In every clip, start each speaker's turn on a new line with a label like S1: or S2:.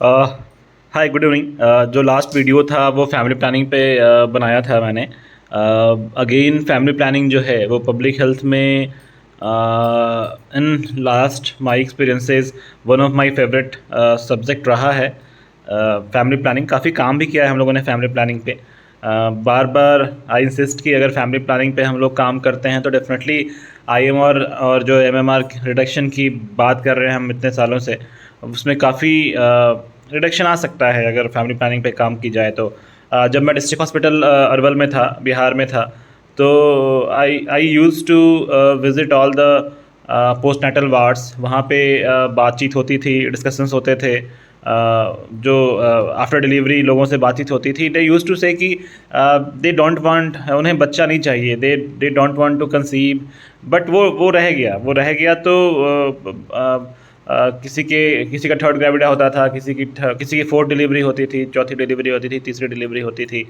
S1: Hi good evening. जो last video था वो फैमिली प्लानिंग पे बनाया था मैंने। अगेन फैमिली प्लानिंग जो है वो पब्लिक हेल्थ में in last my experiences one of my favourite subject रहा है। फैमिली प्लानिंग काफ़ी काम भी किया है हम लोगों ने फैमिली प्लानिंग पे। बार बार आई इंसिस्ट कि अगर फैमिली प्लानिंग पे हम लोग काम करते हैं तो डेफिनेटली आईएमआर और जो एमएमआर रिडक्शन की बात कर रहे हैं हम इतने सालों से, उसमें काफ़ी रिडक्शन आ सकता है अगर फैमिली प्लानिंग पे काम की जाए तो। जब मैं डिस्ट्रिक्ट हॉस्पिटल अरवल में था, बिहार में था, तो I use to visit all the post natal wards. वहाँ पे बातचीत होती थी, डिस्कशंस होते थे। जो आफ्टर डिलीवरी लोगों से बातचीत होती थी, दे यूज़ टू से कि दे डोंट वांट, उन्हें बच्चा नहीं चाहिए, they don't want to conceive. But वो रह गया तो किसी का थर्ड ग्रेविडा होता था, किसी की फोर्थ डिलीवरी होती थी, चौथी डिलीवरी होती थी, तीसरी डिलीवरी होती थी।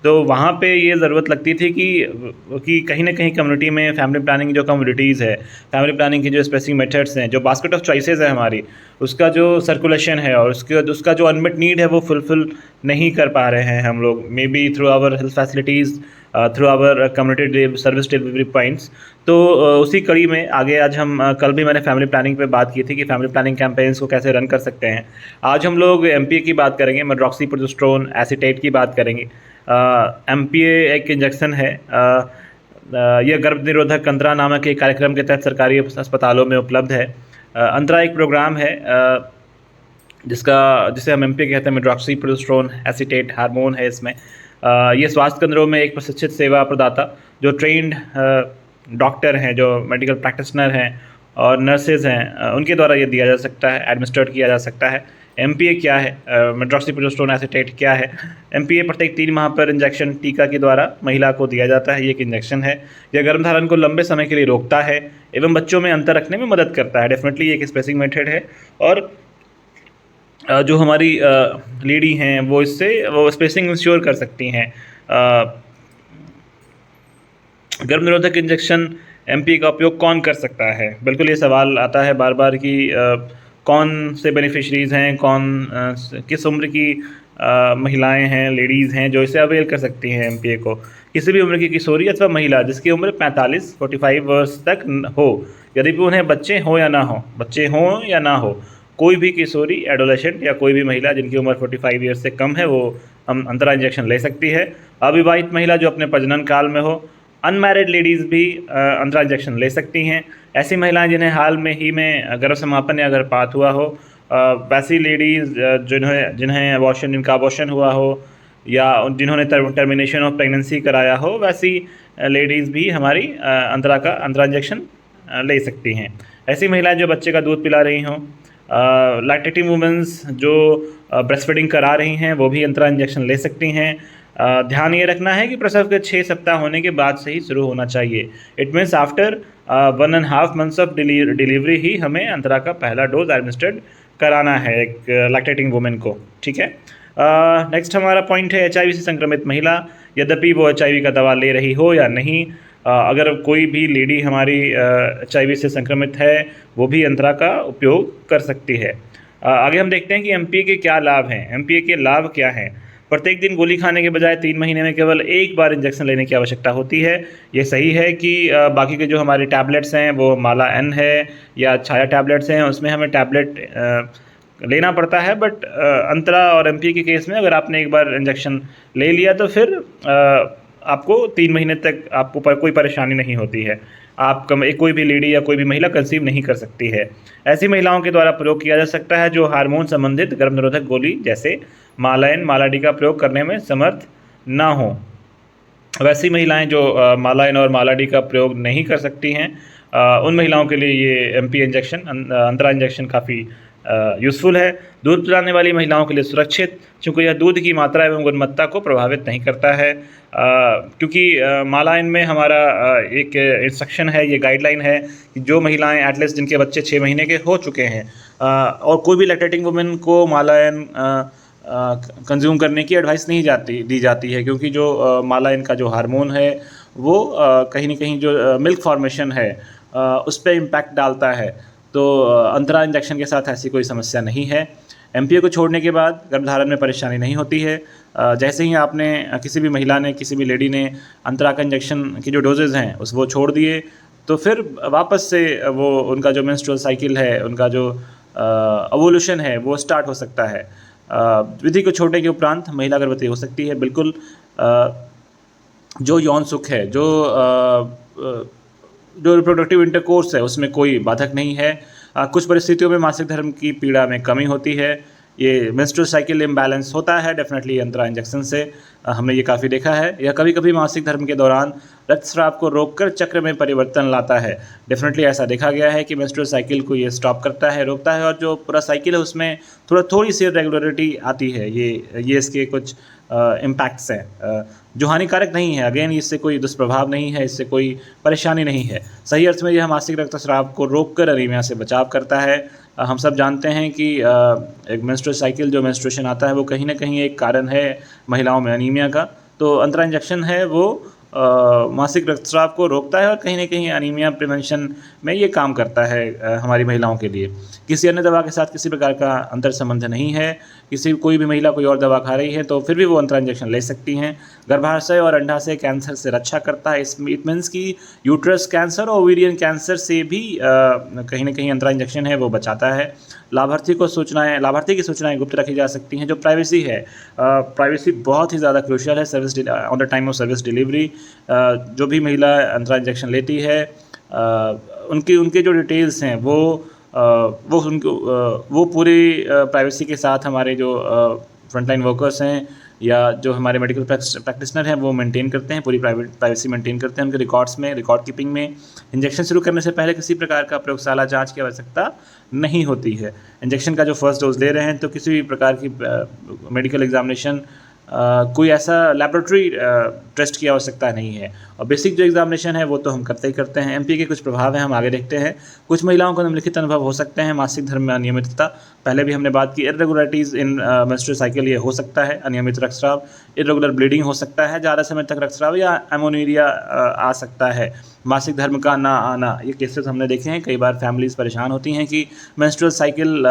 S1: तो वहाँ पे ये ज़रूरत लगती थी कि कहीं ना कहीं कम्युनिटी में फैमिली प्लानिंग जो कम्युनिटीज़ है, फैमिली प्लानिंग की जो स्पेसिफिक मेथड्स हैं, जो बास्केट ऑफ चॉइसेस है हमारी, उसका जो सर्कुलेशन है और उसका जो अनमेट नीड है वो फुलफिल नहीं कर पा रहे हैं हम लोग, maybe through our health facilities, through our community service delivery points. तो उसी कड़ी में आगे आज हम कल भी मैंने फैमिली प्लानिंग पे बात की थी कि फैमिली प्लानिंग कैंपेन्स को कैसे रन कर सकते हैं। आज हम लोग एमपीए की बात करेंगे, मेड्रॉक्सी प्रोजेस्टेरोन एसीटेट की बात करेंगे। एमपीए एक इंजेक्शन है। यह गर्भ निरोधक अंतरा नामक एक कार्यक्रम के तहत सरकारी अस्पतालों में उपलब्ध है। अंतरा एक प्रोग्राम है जिसे हम एमपीए कहते हैं, मेड्रॉक्सी प्रोजेस्टेरोन एसीटेट हार्मोन है इसमें। ये स्वास्थ्य केंद्रों में एक प्रशिक्षित सेवा प्रदाता जो ट्रेंड डॉक्टर हैं, जो मेडिकल प्रैक्टिशनर हैं और नर्सेज हैं, उनके द्वारा ये दिया जा सकता है, एडमिनिस्ट्रेट किया जा सकता है। एमपीए क्या है, मेड्रॉक्सी प्रोजेस्टेरोन एसीटेट क्या है? एमपीए प्रत्येक 3 माह पर इंजेक्शन टीका के द्वारा महिला को दिया जाता है। ये एक इंजेक्शन है। यह गर्भधारण को लंबे समय के लिए रोकता है एवं बच्चों में अंतर रखने में मदद करता है। डेफिनेटली ये एक स्पेसिफिक मेथड है और जो हमारी लेडी हैं वो स्पेसिंग इंश्योर कर सकती हैं। गर्भ निरोधक इंजेक्शन एमपीए का उपयोग कौन कर सकता है? बिल्कुल ये सवाल आता है बार बार कि कौन से बेनिफिशरीज़ हैं, किस उम्र की महिलाएं हैं, लेडीज़ हैं जो इसे अवेल कर सकती हैं एमपीए को। किसी भी उम्र की किशोरी अथवा महिला जिसकी उम्र 45 वर्ष तक हो, यदि भी उन्हें बच्चे हों या ना हो, कोई भी किशोरी, एडोलेसेंट या कोई भी महिला जिनकी उम्र 45 ईयर्स से कम है वो हम अंतरा इंजेक्शन ले सकती है। अविवाहित महिला जो अपने प्रजनन काल में हो, अनमैरिड लेडीज़ भी अंतरा इंजेक्शन ले सकती हैं। ऐसी महिलाएं जिन्हें हाल में ही में गर्भ समापन या गर्भपात हुआ हो, वैसी लेडीज़ जिन्हें जिनका अबॉर्शन हुआ हो या जिन्होंने टर्मिनेशन ऑफ प्रेगनेंसी कराया हो, वैसी लेडीज़ भी हमारी अंतरा इंजेक्शन ले सकती हैं। ऐसी महिलाएं जो बच्चे का दूध पिला रही हों, लैक्टेटिंग वुमेंस जो ब्रेस्ट फीडिंग करा रही हैं, वो भी अंतरा इंजेक्शन ले सकती हैं। ध्यान ये रखना है कि प्रसव के 6 सप्ताह होने के बाद से ही शुरू होना चाहिए। It means after 1.5 months of delivery ही हमें अंतरा का पहला डोज एडमिनिस्ट्रेट कराना है एक लैक्टेटिंग वुमेन को। ठीक है। नेक्स्ट हमारा पॉइंट है एचआईवी से संक्रमित महिला, यद्यपि वो एचआईवी का दवा ले रही हो या नहीं। अगर कोई भी लेडी हमारी एचआईवी से संक्रमित है, वो भी अंतरा का उपयोग कर सकती है। आगे हम देखते हैं कि एमपीए के क्या लाभ हैं। एमपीए के लाभ क्या हैं? प्रत्येक दिन गोली खाने के बजाय 3 महीने में केवल एक बार इंजेक्शन लेने की आवश्यकता होती है। ये सही है कि बाकी के जो हमारे टैबलेट्स हैं वो माला एन है या छाया टैबलेट्स हैं, उसमें हमें टैबलेट लेना पड़ता है। बट अंतरा और एमपीए के केस में अगर आपने एक बार इंजेक्शन ले लिया तो फिर आपको 3 महीने तक आपको कोई परेशानी नहीं होती है। कोई भी लेडी या कोई भी महिला कंसीव नहीं कर सकती है। ऐसी महिलाओं के द्वारा प्रयोग किया जा सकता है जो हार्मोन संबंधित गर्भ निरोधक गोली जैसे मालाएन, मालाडी का प्रयोग करने में समर्थ ना हो। वैसी महिलाएं जो मालाएन और मालाडी का प्रयोग नहीं कर सकती हैं, उन महिलाओं के लिए ये एमपीए इंजेक्शन, अंतरा इंजेक्शन काफ़ी यूज़फुल है। दूध पिलाने वाली महिलाओं के लिए सुरक्षित, क्योंकि यह दूध की मात्रा एवं गुणवत्ता को प्रभावित नहीं करता है। क्योंकि मालाइन में हमारा एक इंस्ट्रक्शन है, ये गाइडलाइन है कि जो महिलाएं एटलीस्ट जिनके बच्चे 6 महीने के हो चुके हैं और कोई भी लैक्टेटिंग वुमेन को मालाइन कंज्यूम करने की एडवाइस नहीं दी जाती है, क्योंकि जो मालाइन का जो हार्मोन है वो कहीं ना कहीं जो मिल्क फॉर्मेशन है उस पर इम्पैक्ट डालता है। तो अंतरा इंजेक्शन के साथ ऐसी कोई समस्या नहीं है। एमपीए को छोड़ने के बाद गर्भधारण में परेशानी नहीं होती है। जैसे ही आपने किसी भी महिला ने, किसी भी लेडी ने अंतरा का इंजेक्शन की जो डोजेज़ हैं वो छोड़ दिए, तो फिर वापस से वो उनका जो मेंस्ट्रुअल साइकिल है, उनका जो एवोल्यूशन है वो स्टार्ट हो सकता है। विधि को छोड़ने के उपरांत महिला गर्भवती हो सकती है। बिल्कुल जो यौन सुख है, जो रिप्रोडक्टिव इंटरकोर्स है, उसमें कोई बाधक नहीं है। कुछ परिस्थितियों में मासिक धर्म की पीड़ा में कमी होती है, ये मेंस्ट्रुअल साइकिल इम्बैलेंस होता है डेफिनेटली अंतरा इंजेक्शन से। हमने ये काफ़ी देखा है। या कभी कभी मासिक धर्म के दौरान रक्तस्राव को रोककर चक्र में परिवर्तन लाता है। डेफिनेटली ऐसा देखा गया है कि मेंस्ट्रुअल साइकिल को ये स्टॉप करता है, रोकता है, और जो पूरा साइकिल है उसमें थोड़ी सी रेगुलरिटी आती है। ये इसके कुछ इम्पैक्ट्स हैं जो हानिकारक नहीं है। अगेन, इससे कोई दुष्प्रभाव नहीं है, इससे कोई परेशानी नहीं है। सही अर्थ में यह मासिक रक्तस्राव को रोककर एनीमिया से बचाव करता है। हम सब जानते हैं कि एक मेंस्ट्रुअल साइकिल, जो मेंस्ट्रुएशन आता है, वो कहीं ना कहीं एक कारण है महिलाओं में एनीमिया का। तो अंतरा इंजेक्शन है वो मासिक रक्तस्राव को रोकता है और कहीं ना कहीं एनीमिया प्रिवेंशन में ये काम करता है हमारी महिलाओं के लिए। किसी अन्य दवा के साथ किसी प्रकार का अंतर संबंध नहीं है। कोई भी महिला कोई और दवा खा रही है तो फिर भी वो अंतरा इंजेक्शन ले सकती हैं। गर्भाशय और अंडाशय कैंसर से रक्षा करता है। इट मीन्स कि यूट्रस कैंसर और ओवेरियन कैंसर से भी कहीं ना कहीं अंतरा इंजेक्शन है वो बचाता है। लाभार्थी की सूचनाएं गुप्त रखी जा सकती हैं। जो प्राइवेसी है, प्राइवेसी बहुत ही ज़्यादा क्रूशियल है on the time of service delivery. जो भी महिला अंतरा इंजेक्शन लेती है, उनके जो डिटेल्स हैं वो पूरी प्राइवेसी के साथ हमारे जो फ्रंटलाइन वर्कर्स हैं या जो हमारे मेडिकल प्रैक्टिशनर हैं वो मेंटेन करते हैं, पूरी प्राइवेसी मेंटेन करते हैं उनके रिकॉर्ड कीपिंग में। इंजेक्शन शुरू करने से पहले किसी प्रकार का प्रयोगशाला जांच की आवश्यकता नहीं होती है। इंजेक्शन का जो फर्स्ट डोज ले रहे हैं तो किसी भी प्रकार की मेडिकल एग्जामिनेशन, कोई ऐसा लैबोरेटरी टेस्ट की आवश्यकता नहीं है। और बेसिक जो एग्जामिनेशन है वो तो हम करते ही करते हैं। एमपी के कुछ प्रभाव हैं, हम आगे देखते हैं। कुछ महिलाओं को निम्नलिखित अनुभव हो सकते हैं। मासिक धर्म में अनियमितता, पहले भी हमने बात की। इरेगुलरिटीज़ इन मेंस्ट्रुअल साइकिल, ये हो सकता है। अनियमित रक्तस्राव, इरेगुलर ब्लीडिंग हो सकता है, ज़्यादा समय तक रक्तस्राव या एमोनीरिया आ सकता है। मासिक धर्म का ना आना, ये केसेस हमने देखे हैं। कई बार फैमिलीज़ परेशान होती हैं कि मेंस्ट्रुअल साइकिल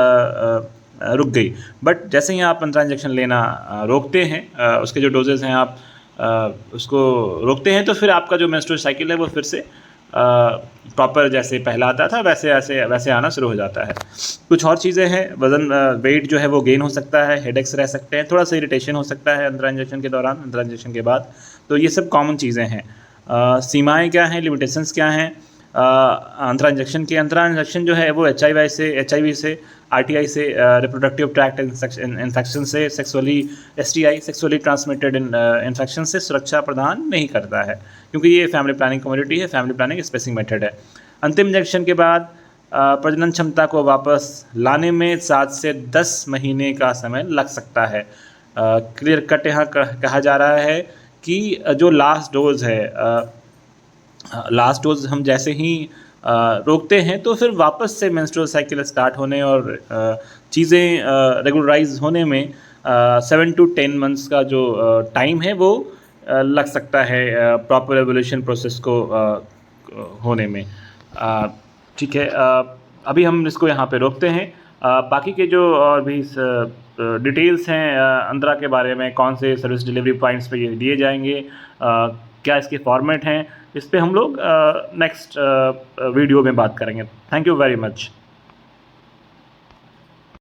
S1: रुक गई, बट जैसे ही आप अंतरा इंजेक्शन लेना रोकते हैं, उसके जो डोजेज़ हैं आप उसको रोकते हैं, तो फिर आपका जो मेंस्ट्रुअल साइकिल है वो फिर से प्रॉपर जैसे पहला आता था वैसे आना शुरू हो जाता है। कुछ और चीज़ें हैं, वज़न वेट जो है वो गेन हो सकता है, हेडेक्स रह सकते हैं, थोड़ा सा इरिटेशन हो सकता है अंतरा इंजेक्शन के दौरान, अंतरा इंजेक्शन के बाद। तो ये सब कॉमन चीज़ें हैं। सीमाएँ क्या हैं, लिमिटेशंस क्या हैं अंतरा इंजेक्शन की? अंतरा इंजेक्शन जो है वो HIV से, RTI से, रिप्रोडक्टिव ट्रैक्ट इन्फेक्शन से, STI सेक्सुअली ट्रांसमिटेड इन्फेक्शन से सुरक्षा प्रदान नहीं करता है, क्योंकि ये फैमिली प्लानिंग कम्युनिटी है, फैमिली प्लानिंग स्पेसिंग मेथड है। अंतिम इंजेक्शन के बाद प्रजनन क्षमता को वापस लाने में 7 से 10 महीने का समय लग सकता है। क्लियर कट यहाँ कहा जा रहा है कि जो लास्ट डोज हम जैसे ही रोकते हैं तो फिर वापस से मेंस्ट्रुअल साइकिल स्टार्ट होने और चीज़ें रेगुलराइज होने में 7 to 10 मंथ्स का जो टाइम है वो लग सकता है प्रॉपर एवोल्यूशन प्रोसेस को होने में। ठीक है, अभी हम इसको यहाँ पे रोकते हैं। बाकी के जो और भी डिटेल्स हैं अंतरा के बारे में, कौन से सर्विस डिलीवरी पॉइंट्स पे ये दिए जाएंगे, क्या इसके फॉर्मेट हैं, इस पे हम लोग नेक्स्ट वीडियो में बात करेंगे। Thank you very much.